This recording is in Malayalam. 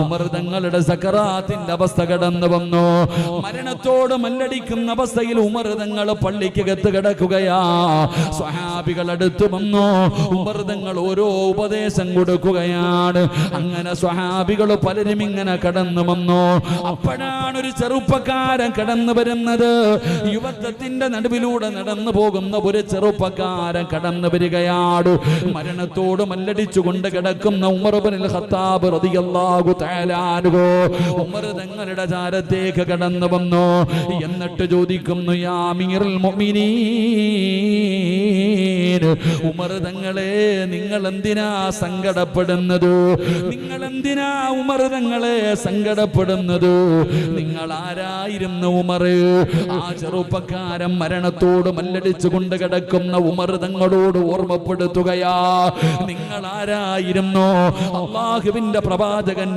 ഉമർ തങ്ങളുടെ സക്കറാത്തിന്റെ അവസ്ഥ കടന്നു വന്നു. മരണത്തോട് മല്ലടിക്കുന്ന അവസ്ഥയിൽ ഉമർ തങ്ങൾ പള്ളിക്കകത്ത് കിടക്കുകയാ. സ്വഹാബികൾ അടുത്തു വന്നു. ഉമർ തങ്ങൾ ഓരോ ഉപദേശം കൊടുക്കുകയാണ്. അങ്ങനെ സ്വഹാബികൾ പലരും ഇങ്ങനെ കടന്നു വന്നു. അപ്പോഴാണ് ഒരു ചെറുപ്പക്കാരൻ കടന്നു വരുന്നത്. യുവത്വത്തിന്റെ നടുവിലൂടെ നടന്നു പോകുന്ന ഒരു ചെറുപ്പക്കാരൻ കടന്നു വരികയാണ്. മരണത്തോട് മല്ലടിച്ചുകൊണ്ട് കിടക്കുന്ന ഉമർ ഇബ്നുൽ ഖത്താബ് റളിയല്ലാഹു തആല അൻഹു ഉമർ തങ്ങളുടെ ചാരത്തേക്ക് കടന്നു വന്നു. എന്നിട്ട് ചോദിക്കുന്നു, യാ അമീറുൽ മുഅ്മിനീൻ, ഉമർ തങ്ങളെ നിങ്ങൾ എന്തിനാ സങ്കടപ്പെടുന്നത്? നിങ്ങൾ എന്തിനാ ഉമർ തങ്ങളെ സങ്കടപ്പെടുന്നത്? നിങ്ങൾ ആരായിരുന്നു ഉമർ? ആ ചെറുപ്പക്കാരൻ മരണത്തോട് മല്ലടിച്ചുകൊണ്ട് കിടക്കുന്ന ഉമർ തങ്ങളോട് ഓർമ്മപ്പെടുത്തുകയാ, നിങ്ങൾ ആരായിരുന്നു? അല്ലാഹുവിന്റെ പ്രവാചകൻ